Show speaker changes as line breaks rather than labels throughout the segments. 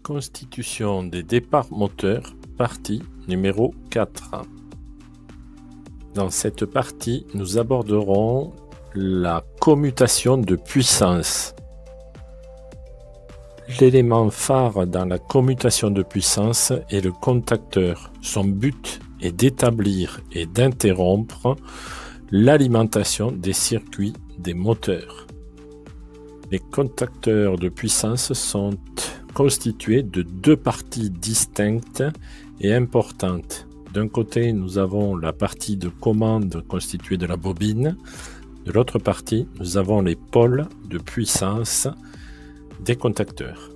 Constitution des départs moteurs, partie numéro 4. Dans cette partie, nous aborderons la commutation de puissance. L'élément phare dans la commutation de puissance est le contacteur. Son but est d'établir et d'interrompre l'alimentation des circuits des moteurs. Les contacteurs de puissance sont constitués de deux parties distinctes et importantes. D'un côté, nous avons la partie de commande constituée de la bobine. De l'autre partie, nous avons les pôles de puissance des contacteurs.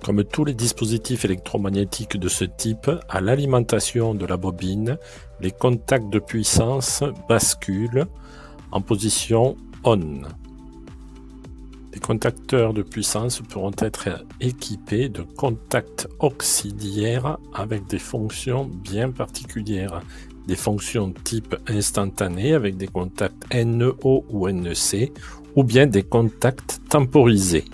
Comme tous les dispositifs électromagnétiques de ce type, à l'alimentation de la bobine, les contacts de puissance basculent en position ON. Les contacteurs de puissance pourront être équipés de contacts auxiliaires avec des fonctions bien particulières. Des fonctions type instantané avec des contacts NO ou NC ou bien des contacts temporisés.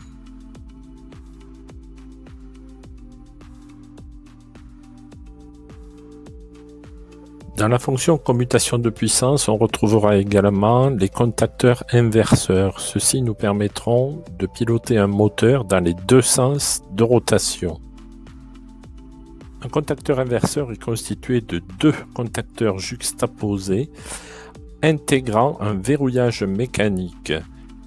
Dans la fonction commutation de puissance, on retrouvera également les contacteurs inverseurs. Ceux-ci nous permettront de piloter un moteur dans les deux sens de rotation. Un contacteur inverseur est constitué de deux contacteurs juxtaposés intégrant un verrouillage mécanique.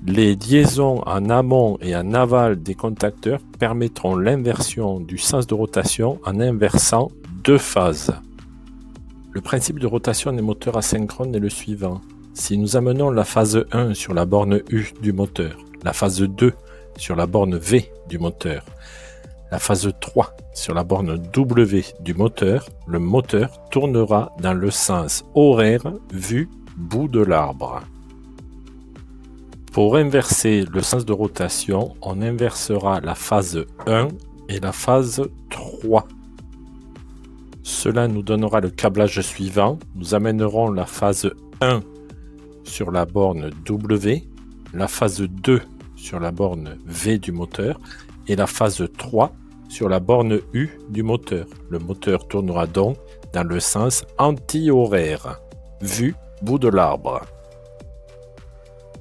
Les liaisons en amont et en aval des contacteurs permettront l'inversion du sens de rotation en inversant deux phases. Le principe de rotation des moteurs asynchrones est le suivant. Si nous amenons la phase 1 sur la borne U du moteur, la phase 2 sur la borne V du moteur, la phase 3 sur la borne W du moteur, le moteur tournera dans le sens horaire vu bout de l'arbre. Pour inverser le sens de rotation, on inversera la phase 1 et la phase 3. Cela nous donnera le câblage suivant. Nous amènerons la phase 1 sur la borne W, la phase 2 sur la borne V du moteur et la phase 3 sur la borne U du moteur. Le moteur tournera donc dans le sens anti-horaire, vu bout de l'arbre.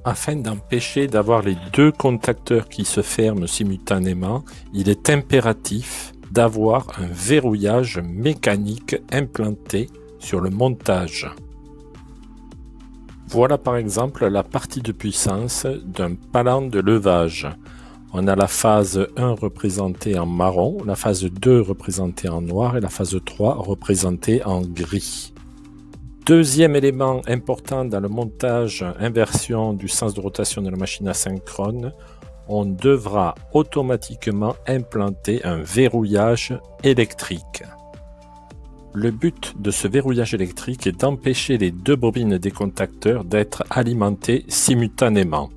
Afin d'empêcher d'avoir les deux contacteurs qui se ferment simultanément, il est impératif d'avoir un verrouillage mécanique implanté sur le montage. Voilà par exemple la partie de puissance d'un palan de levage. On a la phase 1 représentée en marron, la phase 2 représentée en noir et la phase 3 représentée en gris. Deuxième élément important dans le montage inversion du sens de rotation de la machine asynchrone, on devra automatiquement implanter un verrouillage électrique. Le but de ce verrouillage électrique est d'empêcher les deux bobines des contacteurs d'être alimentées simultanément.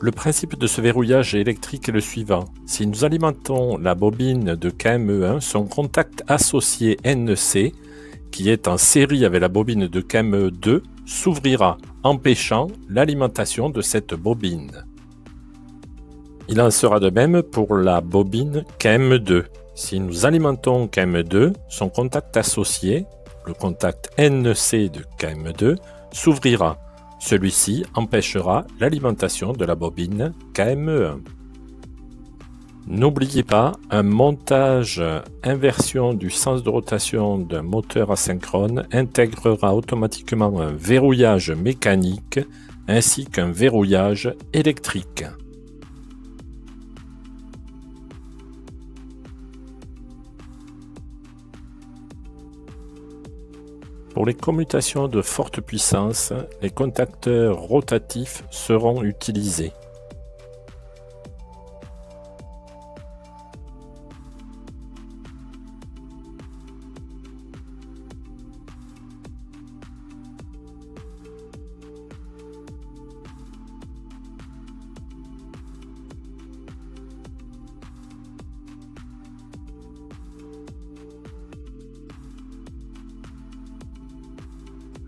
Le principe de ce verrouillage électrique est le suivant. Si nous alimentons la bobine de KME1, son contact associé NC, qui est en série avec la bobine de KME2, s'ouvrira, empêchant l'alimentation de cette bobine. Il en sera de même pour la bobine KM2. Si nous alimentons KM2, son contact associé, le contact NC de KM2, s'ouvrira. Celui-ci empêchera l'alimentation de la bobine KM1. N'oubliez pas, un montage inversion du sens de rotation d'un moteur asynchrone intégrera automatiquement un verrouillage mécanique ainsi qu'un verrouillage électrique. Pour les commutations de forte puissance, les contacteurs rotatifs seront utilisés.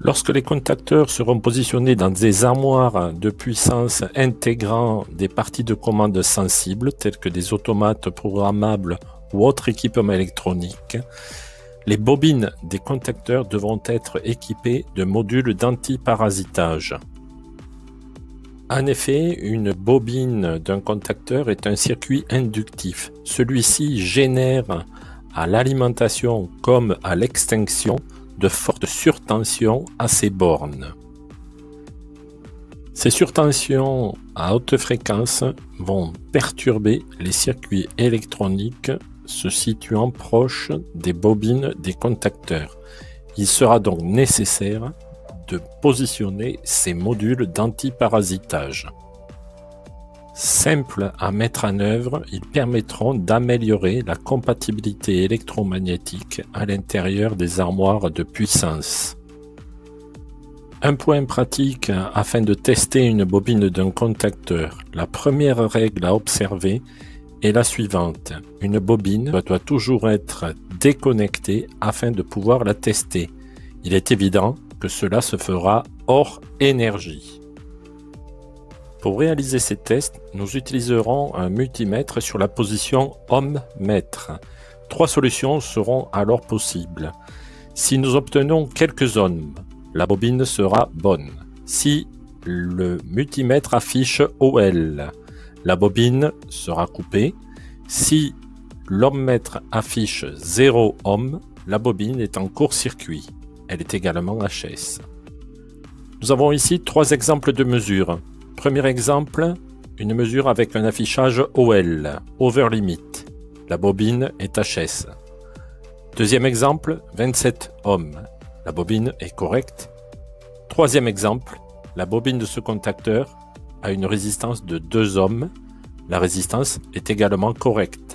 Lorsque les contacteurs seront positionnés dans des armoires de puissance intégrant des parties de commande sensibles, telles que des automates programmables ou autres équipements électroniques, les bobines des contacteurs devront être équipées de modules d'antiparasitage. En effet, une bobine d'un contacteur est un circuit inductif. Celui-ci génère à l'alimentation comme à l'extinction de fortes surtensions à ses bornes. Ces surtensions à haute fréquence vont perturber les circuits électroniques se situant proches des bobines des contacteurs. Il sera donc nécessaire de positionner ces modules d'antiparasitage. Simples à mettre en œuvre, ils permettront d'améliorer la compatibilité électromagnétique à l'intérieur des armoires de puissance. Un point pratique afin de tester une bobine d'un contacteur. La première règle à observer est la suivante. Une bobine doit toujours être déconnectée afin de pouvoir la tester. Il est évident que cela se fera hors énergie. Pour réaliser ces tests, nous utiliserons un multimètre sur la position ohm-mètre. 3 solutions seront alors possibles. Si nous obtenons quelques ohms, la bobine sera bonne. Si le multimètre affiche OL, la bobine sera coupée. Si l'ohmmètre affiche 0 ohm, la bobine est en court-circuit. Elle est également HS. Nous avons ici 3 exemples de mesures. Premier exemple, une mesure avec un affichage OL, Over Limit. La bobine est HS. Deuxième exemple, 27 ohms. La bobine est correcte. Troisième exemple, la bobine de ce contacteur a une résistance de 2 ohms. La résistance est également correcte.